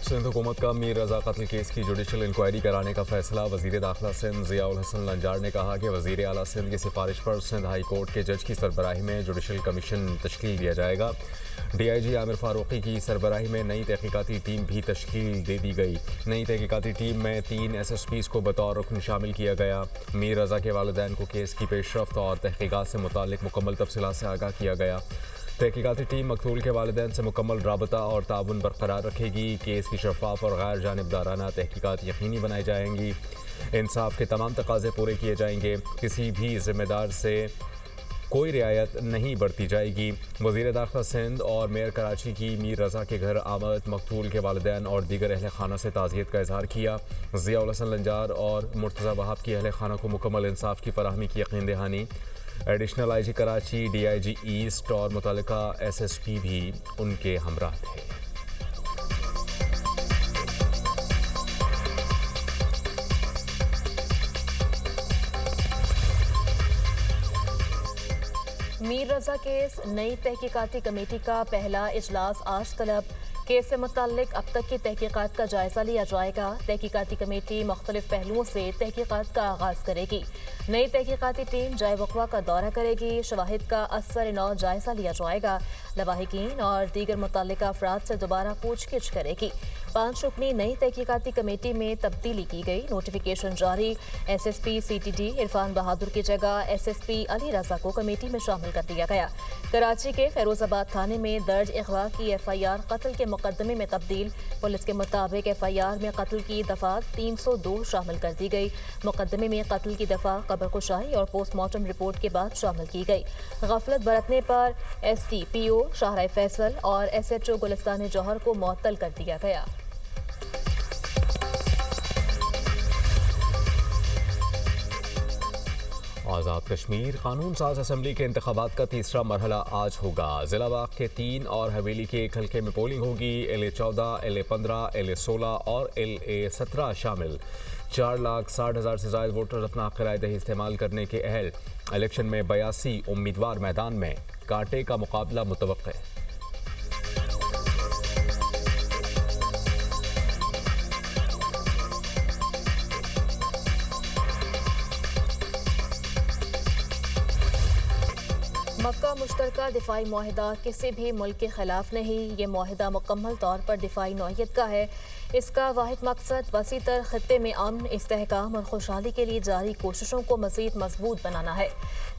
सिंध हुकूमत का मीर रजा कत्ल केस की जुडिशल इंक्वायरी कराने का फैसला। वजीर दाखिला सिंध ज़ियाउल हसन लंजार ने कहा कि वजीर आला सिंध की सिफारिश पर सिंध हाई कोर्ट के जज की सरबराही में जुडिशल कमीशन तश्कील दिया जाएगा। DIG आमिर फारूकी की सरबराही में नई तहकीकाती टीम भी तश्कील दे दी गई। नई तहकीकाती टीम में 3 SSPs को बतौर रुकन शामिल किया गया। मीर रजा के वालिदैन को केस की पेशरफ्त और तहकीकात से मुतालिक मुकम्मल तफसीलात से आगाह किया गया। तहकीकाती टीम मकतूल के वालिदैन से मुकम्मल राबता और ताउन बरकरार रखेगी। केस की शफाफ और गैर जानिबदाराना तहकीकात यकीनी बनाई जाएंगी। इंसाफ के तमाम तकाजे पूरे किए जाएंगे। किसी भी जिम्मेदार से कोई रियायत नहीं बरती जाएगी। वज़ीर दाखिला सिंध और मेयर कराची की मीर रजा के घर आमद मकतूल के वालिदैन और दीगर अहल खाना से ताज़ियत का इजहार किया। ज़ियाउल हसन लंजार और मुर्तज़ा वहाब की अहल खाना को मुकम्मल इंसाफ की फराहमी की यकीन दहानी। Additional IG Karachi, DIG east और मुतल्लिका SSP भी उनके हमरा थे। मीर रजा केस नई तहकीकाती कमेटी का पहला इजलास आज तलब। केस से मुताल्लिक अब तक की तहकीकात का जायजा लिया जाएगा। तहकीकाती कमेटी मुख्तलिफ पहलुओं से तहकीकात का आगाज करेगी। नई तहकीकाती टीम जाए वक़्वा का दौरा करेगी। शवाहिद का असर नौ जायजा लिया जाएगा। लवाहिकीन और दीगर मुतल्लिका अफराद से दोबारा पूछगिछ करेगी। 5 रुकनी नई तहकीकाती कमेटी में तब्दीली की गई। नोटिफिकेशन जारी। SSP CTD इरफान बहादुर की जगह SSP अली रजा को कमेटी में शामिल कर दिया गया। कराची के फैरोजाबाद थाने में दर्ज अगवा की FIR कत्ल के मुकदमे में तब्दील। पुलिस के मुताबिक FIR में कत्ल की दफा 302 शामिल कर दी गई। मुकदमे में कत्ल की दफा कब्रकुशाई और पोस्टमार्टम रिपोर्ट के बाद शामिल की गई। गफलत बरतने पर SDPO शाहराह फैसल और SHO गुलिस्तान जौहर को मुअत्तल कर दिया गया। आज़ाद कश्मीर कानून साज असम्बली के इंतखाबात का तीसरा मरहला आज होगा। जिला बाग के 3 और हवेली के एक हल्के में पोलिंग होगी। LA14, LA15, LA16 और LA17 शामिल। 4,60,000 से ज़ायद वोटर अपना हक़ राय दही इस्तेमाल करने के अहल। इलेक्शन में 82 उम्मीदवार मैदान में। कांटे का मुकाबला मुतवक्के। मक्का मुश्तरका दिफाई मुआहिदा किसी भी मुल्क के खिलाफ नहीं। ये मुआहिदा मुकम्मल तौर पर दिफाई नौइयत का है। इसका वाहिद मकसद वसी तर खत्ते में अमन, इस्तेहकाम और खुशहाली के लिए जारी कोशिशों को मज़ीद मजबूत बनाना है।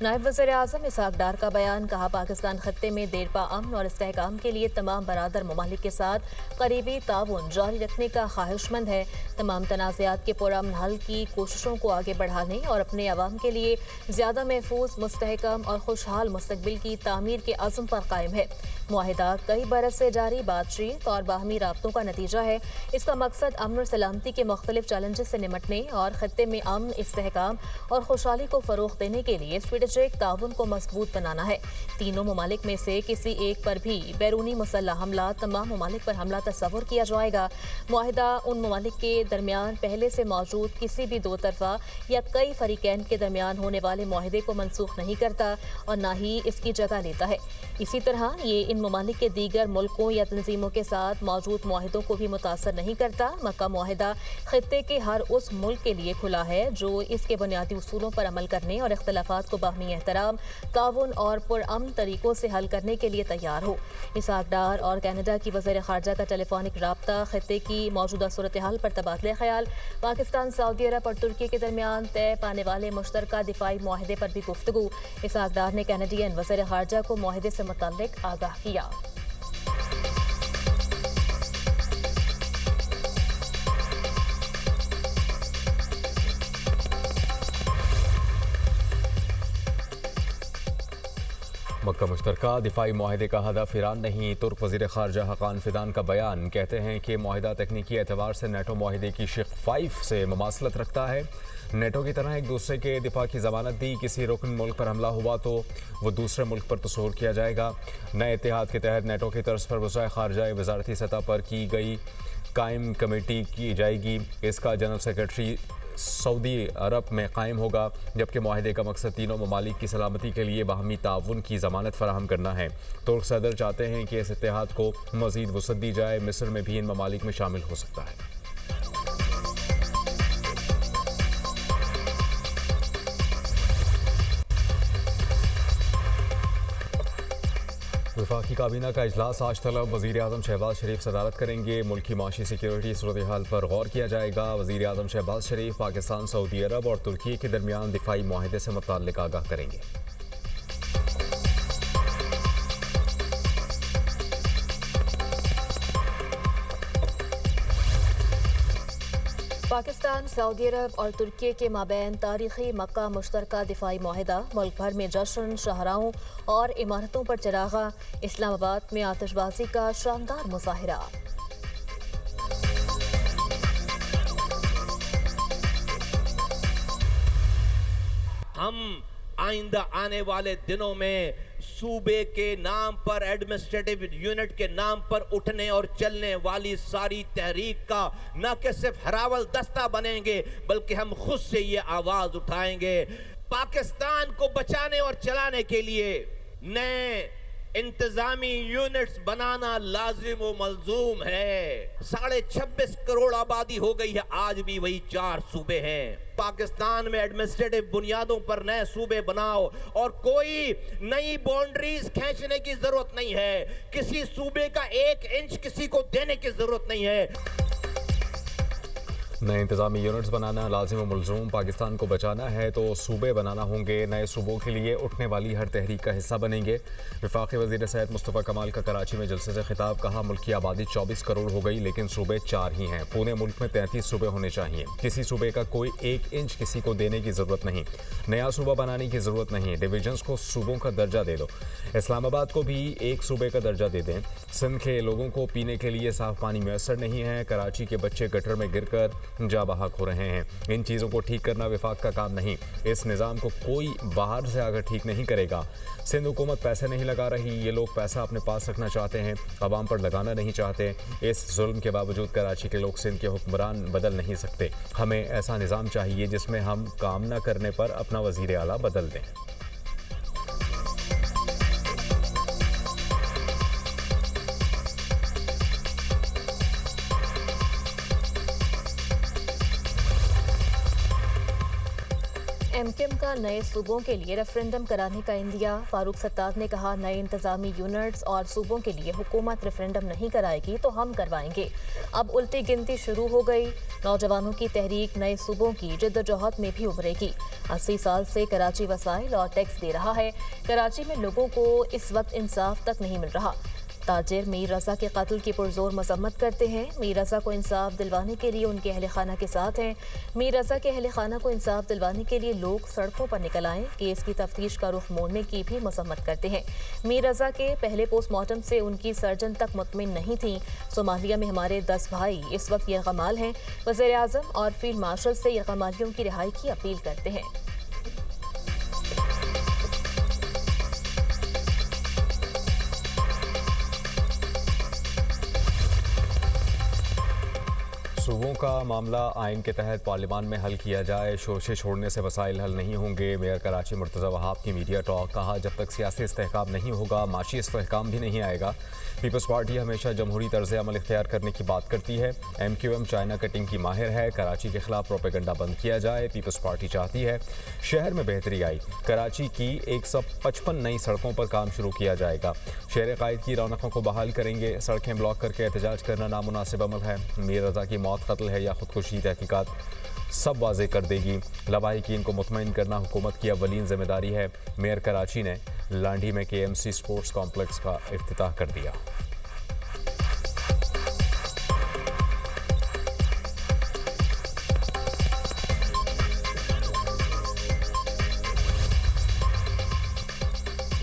नायब वज़ीर आज़म इसहाक डार का बयान। कहा, पाकिस्तान खत्ते में देरपा अमन और इस्तेहकाम के लिए तमाम बरादर ममालिक के साथ करीबी ताउन जारी रखने का ख्वाहिशमंद है। तमाम तनाज़ात के पुरअमन हल की कोशिशों को आगे बढ़ाने और अपने अवाम के लिए ज़्यादा महफूज, मुस्तहकम और खुशहाल मुस्तकबिल की तामीर के अज़्म पर कायम है। मुआहिदा कई बरस से जारी बातचीत और बाहमी राब्तों का नतीजा है। इसका मकसद अमन और सलामती के मुख्तलिफ चैलेंजेस से निमटने और खत्ते में अमन, इस्तेहकाम और खुशहाली को फ़रोग़ देने के लिए स्ट्रेटेजिक ताउन को मजबूत बनाना है। तीनों ममालिक में से किसी एक पर भी बैरूनी मुसल्लह हमला, तमाम ममालिक पर हमला तस्वुर किया जाएगा। मुआहिदा उन ममालिक के दरमियान पहले से मौजूद किसी भी दो तरफा या कई फरीकैन के दरमियान होने वाले मुआहिदे को मनसूख नहीं करता और न ही इसकी जगह लेता है। इसी तरह ये इन ममालिक के दीगर मुल्कों या तंजीमों के साथ मौजूद मुआहिदों को भी मुतासर नहीं करता। मक्का मुआहिदा खित्ते के हर उस मुल्क के लिए खुला है जो इसके बुनियादी उसूलों पर अमल करने और इख्तलाफात को बाहमी एहतराम, ताउन और पुरअमन तरीकों से हल करने के लिए तैयार हो। इसहाक डार और कनाडा की वज़ीर ख़ारजा का टेलीफोनिक राब्ता, खित्ते की मौजूदा सूरत हाल पर तबादला ख्याल, पाकिस्तान, सऊदी अरब और तुर्की के दरमियान तय पाने वाले मुश्तरका दिफाई मुआहिदे पर भी गुफ्तगू। इसहाक डार ने कैनेडियन वज़ीर ख़ारजा को मुआहिदे से मुताल्लिक आगाह किया। मक्का मुश्तरका दिफाई मुआहिदे का हदफ ईरान नहीं। तुर्क वज़ीर ख़ारजा हक़ान फ़िदान का बयान। कहते हैं कि मुआहिदा तकनीकी एतबार से नेटो मुआहिदे की शिक़ 5 से मुमासलत रखता है। नेटो की तरह एक दूसरे के दिफा की ज़मानत दी। किसी रुकन मुल्क पर हमला हुआ तो वो दूसरे मुल्क पर तसव्वुर किया जाएगा। नए इत्तेहाद के तहत नेटो की तर्ज पर वज़ाए ख़ारजा वज़ारती सतह पर की गई कायम कमेटी की जाएगी। इसका जनरल सेक्रेटरी सऊदी अरब में कायम होगा, जबकि माहिदे का मकसद तीनों ममालिक की सलामती के लिए बाहमी ताउन की ज़मानत फराहम करना है। तुर्क सदर चाहते हैं कि इस इत्तेहाद को मज़ीद वसअत दी जाए। मिस्र में भी इन ममालिक में शामिल हो सकता है। वफाकी काबीना का इजलास आज तलब। वज़ीर आज़म शहबाज शरीफ सदारत करेंगे। मुल्की माशी सिक्योरिटी सूरत हाल पर गौर किया जाएगा। वज़ीर आज़म शहबाज शरीफ पाकिस्तान, सऊदी अरब और तुर्की के दरमियान दिफाई माहिदे से मुताल्लिक़ आगाह करेंगे। पाकिस्तान, सऊदी अरब और तुर्की के माबैन तारीखी मक्का मुश्तरका दिफाई माहिदा। मुल्क भर में जश्न, शाहराहों और इमारतों पर चरागा। इस्लामाबाद में आतिशबाजी का शानदार मुजाहिरा। हम आइंदा आने वाले दिनों में सूबे के नाम पर, एडमिनिस्ट्रेटिव यूनिट के नाम पर उठने और चलने वाली सारी तहरीक का न कि सिर्फ हरावल दस्ता बनेंगे, बल्कि हम खुद से ये आवाज उठाएंगे। पाकिस्तान को बचाने और चलाने के लिए नए इंतजामी यूनिट्स बनाना लाजिम व मलजूम है। 26.5 करोड़ आबादी हो गई है, आज भी वही 4 सूबे हैं। पाकिस्तान में एडमिनिस्ट्रेटिव बुनियादों पर नए सूबे बनाओ और कोई नई बाउंड्रीज खींचने की जरूरत नहीं है। किसी सूबे का 1 इंच किसी को देने की जरूरत नहीं है। नए इंतजामी यूनिट्स बनाना लाजिम व मुलज़ूम। पाकिस्तान को बचाना है तो सूबे बनाना होंगे। नए सूबों के लिए उठने वाली हर तहरीक का हिस्सा बनेंगे। वफाकी वज़ीर सेहत मुस्तफ़ा कमाल का कराची में जलसे से खिताब। कहा, मुल्क की आबादी 24 करोड़ हो गई, लेकिन सूबे 4 ही हैं। पूरे मुल्क में 33 सूबे होने चाहिए। किसी सूबे का कोई 1 इंच किसी को देने की ज़रूरत नहीं। नया सूबा बनाने की ज़रूरत नहीं। डिवीजन्स को सूबों का दर्जा दे दो। इस्लामाबाद को भी एक सूबे का दर्जा दे दें। सिंध के लोगों को पीने के लिए साफ़ पानी मैसर नहीं है। कराची के बच्चे गटर में गिर कर जा बहक हो रहे हैं। इन चीज़ों को ठीक करना विफाक का काम नहीं। इस निज़ाम को कोई बाहर से आकर ठीक नहीं करेगा। सिंध हुकूमत पैसे नहीं लगा रही। ये लोग पैसा अपने पास रखना चाहते हैं, अवाम पर लगाना नहीं चाहते। इस जुल्म के बावजूद कराची के लोग सिंध के हुक्मरान बदल नहीं सकते। हमें ऐसा निज़ाम चाहिए जिसमें हम काम न करने पर अपना वज़ीर आला बदल दें। एमकेएम का नए सूबों के लिए रेफरेंडम कराने का इंदिया। फारूक सत्तार ने कहा, नए इंतजामी यूनिट्स और सूबों के लिए हुकूमत रेफरेंडम नहीं कराएगी तो हम करवाएंगे। अब उल्टी गिनती शुरू हो गई। नौजवानों की तहरीक नए सूबों की जिद्दोजहद में भी उभरेगी। 80 साल से कराची वसाइल और टैक्स दे रहा है। कराची में लोगों को इस वक्त इंसाफ तक नहीं मिल रहा। ताजिर मीर रजा के कत्ल की पुरजोर मजम्मत करते हैं। मीर रजा को इंसाफ दिलवाने के लिए उनके अहल खाना के साथ हैं। मीर रजा के अहल खाना को इंसाफ दिलवाने के लिए लोग सड़कों पर निकल आएँ। केस की तफ्तीश का रुख मोड़ने की भी मजम्मत करते हैं। मीर रजा के पहले पोस्टमार्टम से उनकी सर्जन तक मुतमिन नहीं थी। सोमालिया में हमारे 10 भाई इस वक्त यरगमाल हैं। वज़ीर आज़म और फील्ड मार्शल से यरगमालियों की रिहाई की अपील करते हैं। सूबों का मामला आइन के तहत पार्लियामान में हल किया जाए। शोशे छोड़ने से मसाइल हल नहीं होंगे। मेयर कराची मुर्तज़ा वहाब की मीडिया टॉक। कहा, जब तक सियासी इस्तेहकाम नहीं होगा, माशी इस्तेहकाम भी नहीं आएगा। पीपल्स पार्टी हमेशा जमहूरी तर्ज अमल इख्तियार करने की बात करती है। MQM चाइना कटिंग की माहिर है। कराची के खिलाफ प्रोपेगेंडा बंद किया जाए। पीपल्स पार्टी चाहती है शहर में बेहतरी आई। कराची की 155 नई सड़कों पर काम शुरू किया जाएगा। शहर कायद की रौनकों को बहाल करेंगे। सड़कें ब्लॉक करके एहतजाज करना नामुनासिब अमल है। मीर रजा की मौत कत्ल है या खुदकुशी, तहकीकात सब वाजे कर देगी। लवाहिकीन को मुतमईन करना हुकूमत की अव्वलीन जिम्मेदारी है। मेयर कराची ने लांडी में KMC स्पोर्ट्स कॉम्प्लेक्स का इफ्तिताह कर दिया।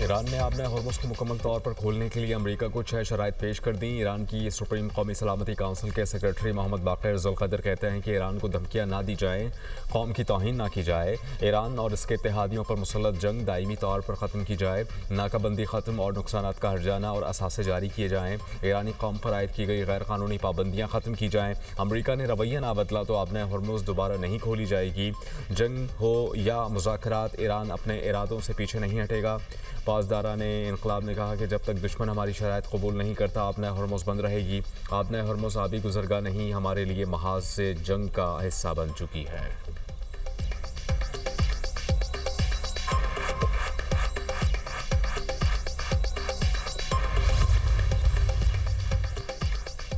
ईरान ने आपने हॉर्मुज को मुकम्मल तौर पर खोलने के लिए अमेरिका को 6 शराइत पेश कर दी। ईरान की सुप्रीम कौमी सलामती काउंसिल के सेक्रेटरी मोहम्मद बाक़िर ज़ुल्क़दर कहते हैं कि ईरान को धमकियां ना दी जाएं, कौम की तौहीन ना की जाए, ईरान और इसके इत्तेहादियों पर मुसल्लत जंग दायमी तौर पर ख़त्म की जाए, नाकाबंदी ख़त्म और नुकसानात का हर्जाना और असासे जारी किए जाएँ, ईरानी कौम पर आयद की गई गैर कानूनी पाबंदियाँ ख़त्म की जाएँ। अमरीका ने रवैया ना बदला तो आपने हॉर्मुज दोबारा नहीं खोली जाएगी। जंग हो या मुज़ाकरात, ईरान अपने इरादों से पीछे नहीं हटेगा। पासदारा ने इनकलाब ने कहा कि जब तक दुश्मन हमारी शराइत कबूल नहीं करता आपने हॉर्मुज बंद रहेगी। आपने हॉर्मुज आबी गुजरगा नहीं, हमारे लिए महाज से जंग का हिस्सा बन चुकी है।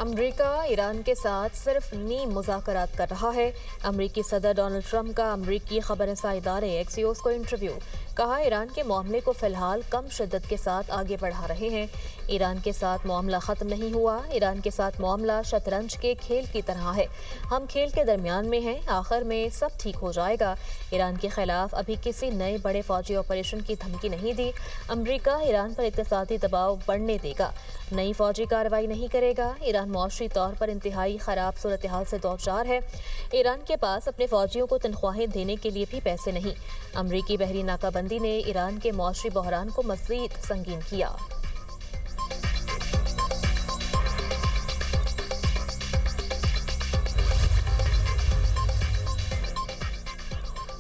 अमेरिका ईरान के साथ सिर्फ नीम मुज़ाकरात कर रहा है। अमेरिकी सदर डोनाल्ड ट्रंप का अमेरिकी खबररसा इदारे एक्सियोस को इंटरव्यू। कहा, ईरान के मामले को फ़िलहाल कम शिद्दत के साथ आगे बढ़ा रहे हैं। ईरान के साथ मामला ख़त्म नहीं हुआ। ईरान के साथ मामला शतरंज के खेल की तरह है। हम खेल के दरमियान में हैं, आखिर में सब ठीक हो जाएगा। ईरान के खिलाफ अभी किसी नए बड़े फौजी ऑपरेशन की धमकी नहीं दी। अमेरिका ईरान पर इक़्तिसादी दबाव बढ़ने देगा, नई फौजी कार्रवाई नहीं करेगा। ईरान मौशरी तौर पर इंतहाई ख़राब सूरत हाल से दौचार है। ईरान के पास अपने फ़ौजियों को तनख्वाहें देने के लिए भी पैसे नहीं। अमरीकी बहरी नाकाबंदी ने ईरान के मौशरी बहरान को मज़ीद संगीन किया।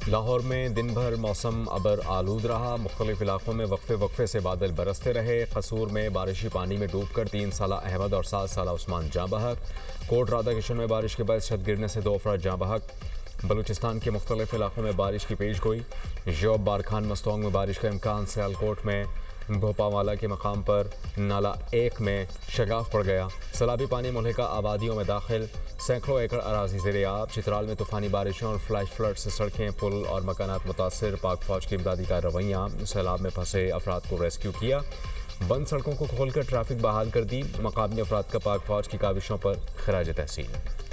लाहौर में दिन भर मौसम अबर आलूद रहा। मुख्तलिफ इलाकों में वक्फे वक्फे से बादल बरसते रहे। कसूर में बारिशी पानी में डूबकर 3 साला अहमद और 7 साला उस्मान जाँ बहक। कोट राधा किशन में बारिश के बाद छत गिरने से 2 अफराद जाँ बहक। बलूचिस्तान के मुख्तलिफ इलाकों में बारिश की पेश गोई। जौब बारखान मस्तोंग में बारिश का इम्कान। सियालकोट में भोपावाला के मकाम पर नाला 1 में शगाफ पड़ गया। सैलाबी पानी मुल्हिका आबादियों में दाखिल। सैकड़ों एकड़ अराजी ज़ेर-ए-आब। चित्राल में तूफ़ानी बारिशों और फ्लैश फ्लड से सड़कें, पुल और मकानात मुतासर। पाक फ़ौज की इमदादी कार्रवाइयाँ। सैलाब में फंसे अफराद को रेस्क्यू किया। बंद सड़कों को खोलकर ट्रैफिक बहाल कर दी। मकामी अफराद का पाक फ़ौज की काविशों पर खराज तहसीन।